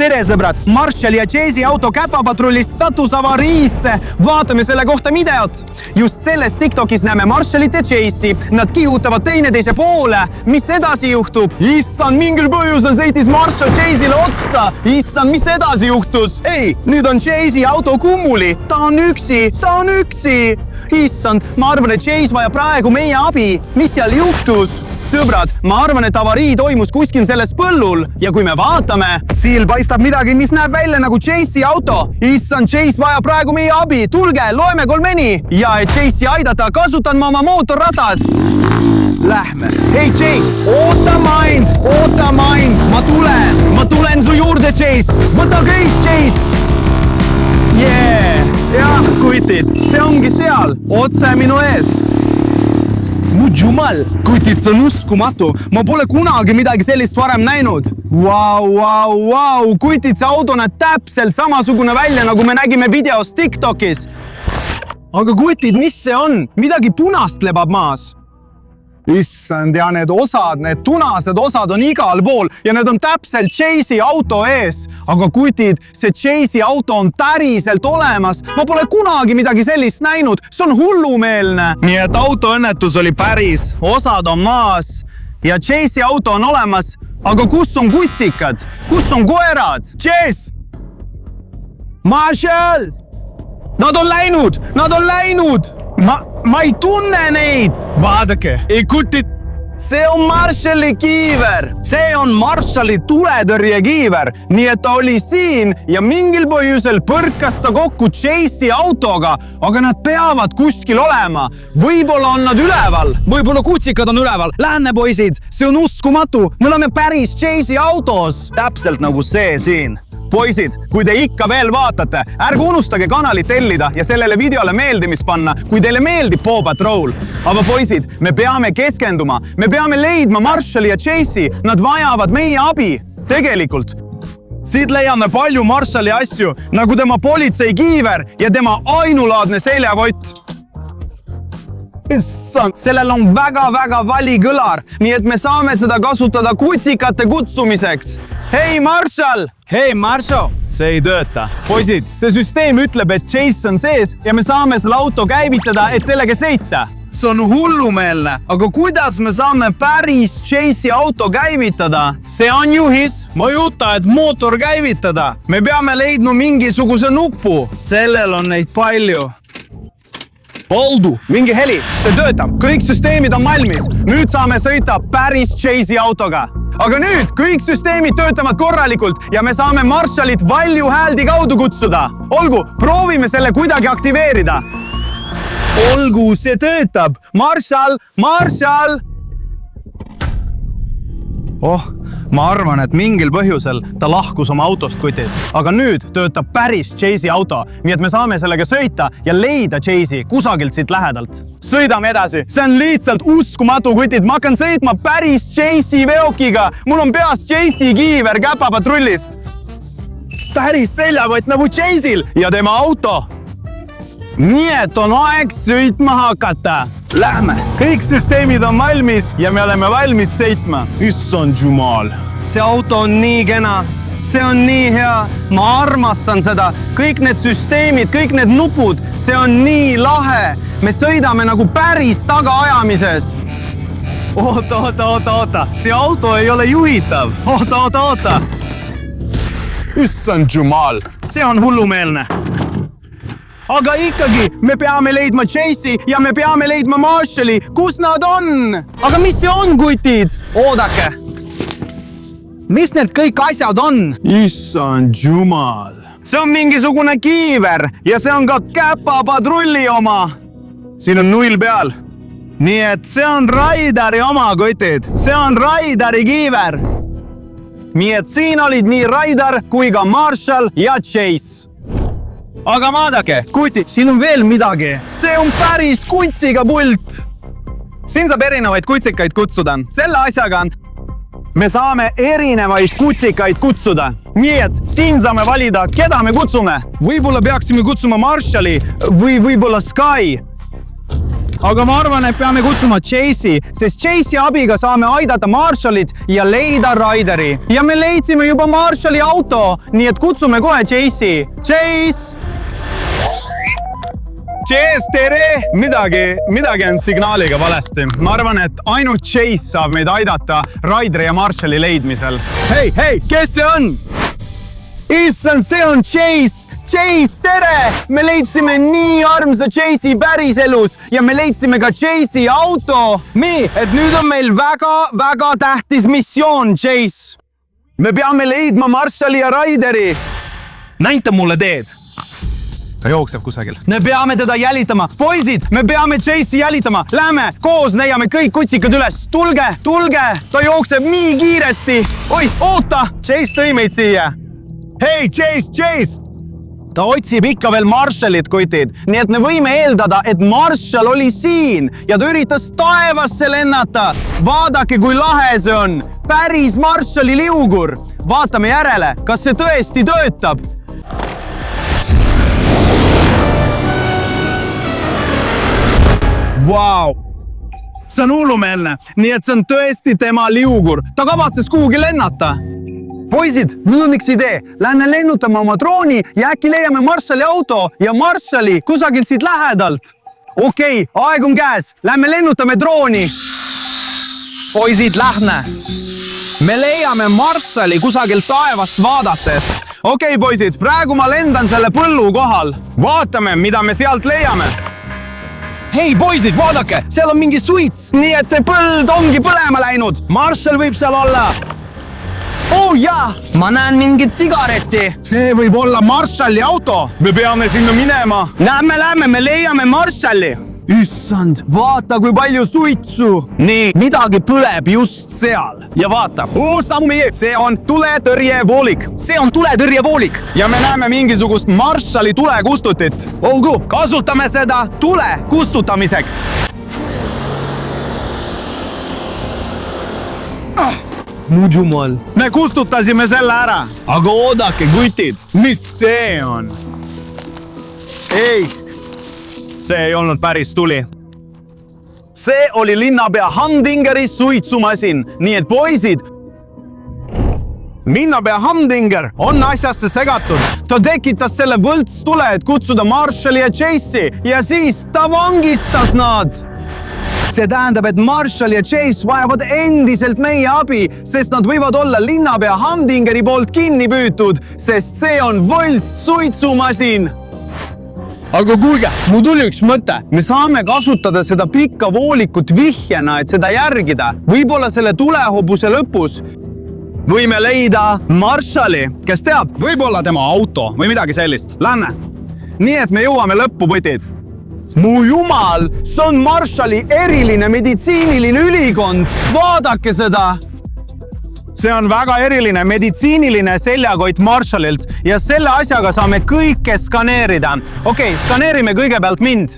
tere sõbrad, Marshall ja Chase'i auto käpapatrullist sattus avariisse. Vaatame selle kohta videot. Just selles TikTokis näeme Marshallit ja Chase'i. Nad kihutavad teineteise poole. Mis edasi juhtub? Issand, mingil põhjusel sõitis Marshall Chase'ile otsa. Issand, mis edasi juhtus? Ei, nüüd on Chase'i auto kummuli. Ta on üksi. Issand, ma arvan, et Chase vajab praegu meie abi. Mis seal juhtus? Sõbrad, ma arvan, et avarii toimus kuskil selles põllul ja kui me vaatame, siil paistab midagi, mis näeb välja nagu Chase'i auto. Issand, Chase vajab praegu meie abi. Tulge, loeme kolmeni. Ja et Chase'i aidata, kasutan ma oma mootorratast. Lähme. Hei, Chase, oota mind. Ma tulen su juurde, Chase. Võta köis, Chase. Jah, kutid, see ongi seal, otse minu ees. Mu jumal, kutid, see on uskumatu. Ma pole kunagi midagi sellist varem näinud. Vau, kutid, see auto näeb täpselt samasugune välja, nagu me nägime videos TikTokis. Aga kutid, mis see on? Midagi punast lebab maas. Issand, ja need tunased osad on igal pool ja need on täpselt Chase'i auto ees. Aga kutid, see Chase'i auto on päriselt olemas. Ma pole kunagi midagi sellist näinud. See on hullumeelne. Nii et autoõnnetus oli päris. Osad on maas ja Chase'i auto on olemas. Aga kus on kutsikad? Kus on koerad? Chase! Marshall! Nad on läinud! Ma ei tunne neid! Vaadake, kutid, see on Marshalli kiiver! See on Marshalli tuletõrjekiiver, nii et ta oli siin ja mingil põhjusel põrkas ta kokku Chase'i autoga, aga nad peavad kuskil olema. Võib-olla on nad üleval. Võib-olla kutsikad on üleval. Lähme, poisid, see on uskumatu. Me oleme päris Chase'i autos. Täpselt nagu see siin. Poisid, kui te ikka veel vaatate, ärge unustage kanalit tellida ja sellele videole meeldimist panna, kui teile meeldib Paw Patrol. Aga poisid, me peame keskenduma. Me peame leidma Marshalli ja Chase'i. Nad vajavad meie abi. Tegelikult. Siit leiame palju Marshalli asju, nagu tema politseikiiver ja tema ainulaadne seljakott. Issand, sellel on väga vali kõlar, nii et me saame seda kasutada kutsikate kutsumiseks. Hei, Marshall! Hei, Marshall! See ei tööta. Poisid, see süsteem ütleb, et Chase on sees ja me saame selle auto käivitada, et sellega sõita. See on hullumeelne, aga kuidas me saame päris Chase'i auto käivitada? See on juhis. Ma ei juta, et mootor käivitada. Me peame leidma mingisuguse nupu. Sellel on neid palju. Oldu, mingi heli, see töötab, kõik süsteemid on valmis. Nüüd saame sõita päris Chase'i autoga. Aga nüüd kõik süsteemid töötavad korralikult ja me saame Marshallit valju hääldi kaudu kutsuda. Olgu, proovime selle kuidagi aktiveerida. Olgu, see töötab. Marshall! Ma arvan, et mingil põhjusel ta lahkus oma autost, kutid. Aga nüüd töötab päris Chase'i auto, nii et me saame sellega sõita ja leida Chase'i kusagilt siit lähedalt. Sõidame edasi. See on lihtsalt uskumatu, kutid. Ma hakkan sõitma päris Chase'i veokiga. Mul on peas Chase'i kiiver käpapatrullist. Päris seljakott nagu Chase'il ja tema auto. Nii et on aeg sõitma hakata. Lähme. Kõik süsteemid on valmis ja me oleme valmis sõitma. Issand jumal. See auto on nii kena. See on nii hea. Ma armastan seda. Kõik need süsteemid, kõik need nupud. See on nii lahe. Me sõidame nagu päris tagaajamises. Oota. See auto ei ole juhitav. Oota. Issand jumal. See on hullumeelne. Aga ikkagi, me peame leidma Chase'i ja me peame leidma Marshalli. Kus nad on? Aga mis see on, kutid? Oodake. Mis need kõik asjad on? Issand jumal. See on mingisugune kiiver ja see on ka käpapatrulli oma. Siin on 0 peal. Nii et see on Raidari oma, kutid. See on Raidari kiiver. Nii et siin olid nii Raidar kui ka Marshall ja Chase. Aga vaadake, kutid, siin on veel midagi. See on päris kutsiga pult. Siin saab erinevaid kutsikaid kutsuda. Selle asjaga me saame erinevaid kutsikaid kutsuda. Nii et siin saame valida, keda me kutsume. Võib-olla peaksime kutsuma Marshalli või võib-olla Sky. aga ma arvan, et peame kutsuma Chase'i, sest Chase'i abiga saame aidata Marshallit ja leida Raideri. Ja me leidsime juba Marshalli auto, nii et kutsume kohe Chase'i. Chase! Chase, tere! Midagi on signaaliga valesti. Ma arvan, et ainult Chase saab meid aidata Raideri ja Marshalli leidmisel. Hei, kes see on? Issand, see on Chase! Chase, tere! Me leidsime nii armsa Chase'i päriselus ja me leidsime ka Chase'i auto. Nii, et nüüd on meil väga tähtis missioon, Chase. Me peame leidma Marshalli ja Raideri. Näita mulle teed. Ta jookseb kusagil. Me peame teda jälitama. Poisid, me peame Chase'i jälitama. Lähme, koos leiame kõik kutsikad üles. Tulge! Ta jookseb nii kiiresti. Oi, oota! Chase tõi meid siia. Hei, Chase! Ta otsib ikka veel Marshallit, kutid. Nii et me võime eeldada, et Marshall oli siin ja ta üritas taevasse lennata. Vaadake, kui lahe see on. Päris Marshalli liugur. Vaatame järele, kas see tõesti töötab. Vau! See on hullumeelne, nii et see on tõesti tema liugur. Ta kavatses kuhugi lennata. Poisid, nüüd on üks idee. Lähme lennutame oma drooni ja äkki leiame Marshalli auto ja Marshalli kusagilt siit lähedalt. Okei, aeg on käes. Lähme lennutame drooni. Poisid, lähme. Me leiame Marshalli kusagilt taevast vaadates. Okei, poisid, praegu ma lendan selle põllu kohal. Vaatame, mida me sealt leiame. Hei, poisid, vaadake, seal on mingi suits. Nii et see põld ongi põlema läinud. Marshall võib seal olla. Oh jaa, ma näen mingit sigaretti. See võib olla Marshalli auto. Me peame sinna minema. Lähme, me leiame Marshalli. Issand, vaata kui palju suitsu. Nii, midagi põleb just seal. Ja vaata, see on tuletõrjevoolik. Ja me näeme mingisugust Marshalli tulekustutit. Olgu, kasutame seda tule kustutamiseks. Mujumal. Me kustutasime selle ära. Aga oodake, kutid, mis see on? Ei, see ei olnud päris tuli. See oli linnapea Humdingeri suitsumasin. Nii et poisid, linnapea Humdinger on asjasse segatud. Ta tekitas selle võltstule, et kutsuda Marshalli ja Chase'i ja siis ta vangistas nad. See tähendab, et Marshall ja Chase vajavad endiselt meie abi, sest nad võivad olla linnapea Humdingeri poolt kinni püütud, sest see on võltsuitsumasin. Aga kuulge, mu tuli üks mõte. Me saame kasutada seda pikka voolikut vihjena, et seda järgida. Võib-olla selle tulehobuse lõpus võime leida Marshalli, kes teab, võib-olla tema auto või midagi sellist. Lähme. Nii et me jõuame lõppu, võtid. Mu jumal, see on Marshalli eriline meditsiiniline ülikond. Vaadake seda. See on väga eriline meditsiiniline seljakott Marshallilt ja selle asjaga saame kõike skaneerida. Okei, skaneerime kõigepealt mind.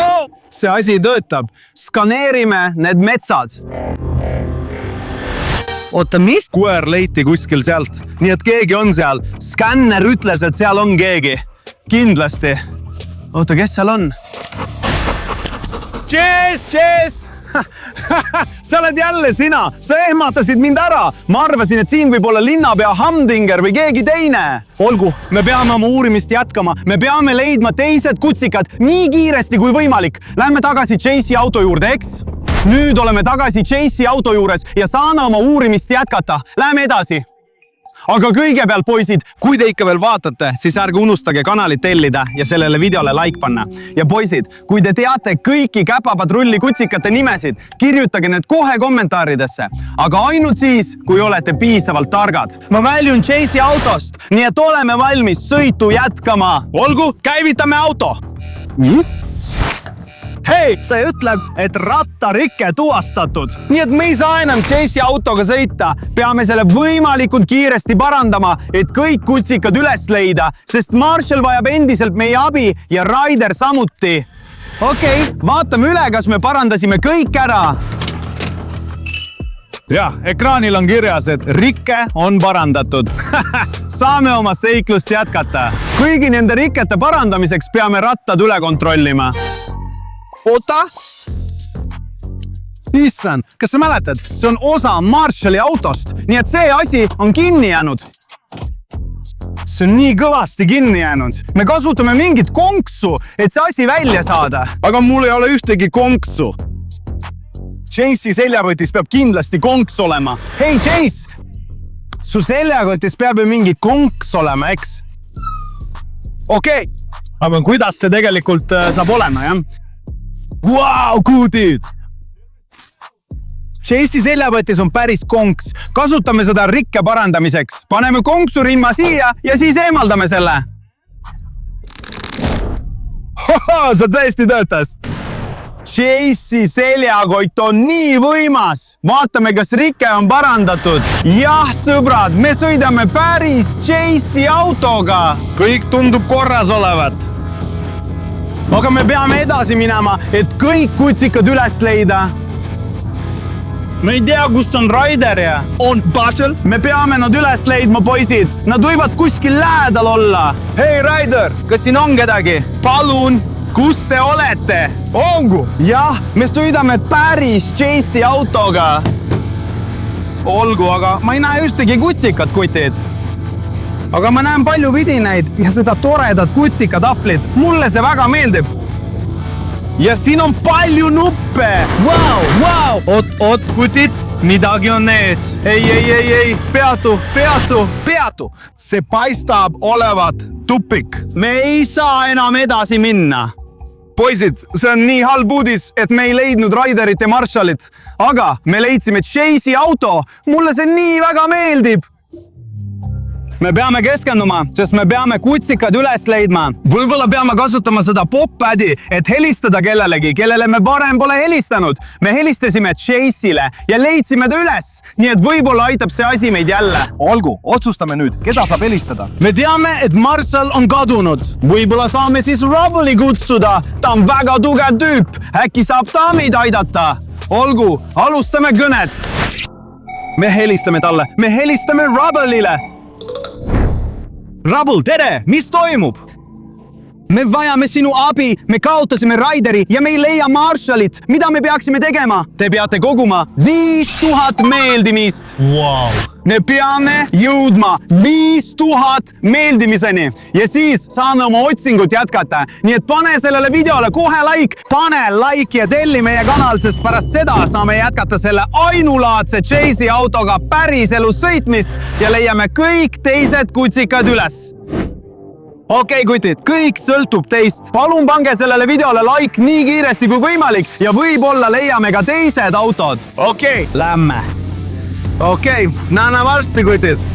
Oh, see asi töötab. Skaneerime need metsad. Oota, mis? Koer leiti kuskil sealt, nii et keegi on seal. Skänner ütles, et seal on keegi. Kindlasti. Oota, kes seal on? Chase! Sa oled jälle sina. Sa ehmatasid mind ära. Ma arvasin, et siin võib olla linnapea Humdinger või keegi teine. Olgu, me peame oma uurimist jätkama. Me peame leidma teised kutsikad nii kiiresti kui võimalik. Lähme tagasi Chase'i auto juurde, eks? Nüüd oleme tagasi Chase'i auto juures ja saame oma uurimist jätkata. Lähme edasi. Aga kõigepealt, poisid, kui te ikka veel vaatate, siis ärge unustage kanalit tellida ja sellele videole like panna. Ja poisid, kui te teate kõiki Käpapatrulli kutsikate nimesid, kirjutage need kohe kommentaaridesse. Aga ainult siis, kui olete piisavalt targad. Ma väljun Chase'i autost, nii et oleme valmis sõitu jätkama. Olgu, käivitame auto. Mis? Hei, see ütleb, et rattarike tuvastatud. Nii et me ei saa enam Chase'i autoga sõita. Peame selle võimalikult kiiresti parandama, et kõik kutsikad üles leida, sest Marshall vajab endiselt meie abi ja Raider samuti. Okei, vaatame üle, kas me parandasime kõik ära. jah, ekraanil on kirjas, et rike on parandatud. Saame oma seiklust jätkata. Kõigi nende rikete parandamiseks peame rattad üle kontrollima. Oota! Issand, kas sa mäletad? See on osa Marshalli autost, nii et see asi on kinni jäänud. See on nii kõvasti kinni jäänud. Me kasutame mingit konksu, et see asi välja saada. Aga mul ei ole ühtegi konksu. Chase'i seljakotis peab kindlasti konks olema. Hei, Chase! Su seljakotis peab ju mingi konks olema, eks? Okei. Aga kuidas see tegelikult saab olema, jah? Vau, kuutid! Chase'i seljakotis on päris konks. Kasutame seda rikke parandamiseks. Paneme konksu rimma siia ja siis eemaldame selle. Hoho, see tõesti töötas. Chase'i seljakott on nii võimas. Vaatame, kas rike on parandatud. Jah, sõbrad, me sõidame päris Chase'i autoga. Kõik tundub korras olevat. Aga me peame edasi minema, et kõik kutsikad üles leida. Me ei tea, kust on Ryder ja on Basel. Me peame nad üles leidma, poisid. Nad võivad kuskil lähedal olla. Hei, Ryder, kas siin on kedagi? Palun, kus te olete? Ongu? Jah, me sõidame päris Chase'i autoga. Olgu, aga ma ei näe ühtegi kutsikat, kutid. Aga ma näen palju vidinaid ja seda toredat kutsikatahvlit. Mulle see väga meeldib. Ja siin on palju nuppe. Vau. Oot, kutid, midagi on ees. Ei. Peatu. See paistab olevat tupik. Me ei saa enam edasi minna. Poisid, see on nii halb uudis, et me ei leidnud Ryderit ja Marshallit. Aga me leidsime Chase'i auto. Mulle see nii väga meeldib. Me peame keskenduma, sest me peame kutsikad üles leidma. Võib-olla peame kasutama seda pop-pad'i, et helistada kellelegi, kellele me varem pole helistanud. Me helistasime Chase'ile ja leidsime ta üles. Nii et võib-olla aitab see asi meid jälle. Olgu, otsustame nüüd, keda saab helistada. Me teame, et Marshall on kadunud. Võib-olla saame siis Rubble'i kutsuda. Ta on väga tugev tüüp. Äkki saab ta meid aidata. Olgu, alustame kõnet. Me helistame talle. Me helistame Rubble'ile. Rubble, tere! Mis toimub? Me vajame sinu abi. Me kaotasime Ryderi ja me ei leia Marshallit. Mida me peaksime tegema? Te peate koguma 5000 meeldimist. Wow. Me peame jõudma 5000 meeldimiseni ja siis saame oma otsingut jätkata. Nii et pane sellele videole kohe like. Pane like ja telli meie kanal, sest pärast seda saame jätkata selle ainulaadse Chase'i autoga päriselus sõitmist ja leiame kõik teised kutsikad üles. Okei, kutid, kõik sõltub teist. Palun pange sellele videole like nii kiiresti kui võimalik ja võib-olla leiame ka teised autod. Okei, lämme. Okei, näeme varsti, kutid.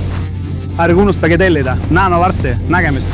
Ärge unustage tellida. Näeme varsti. Nägemist.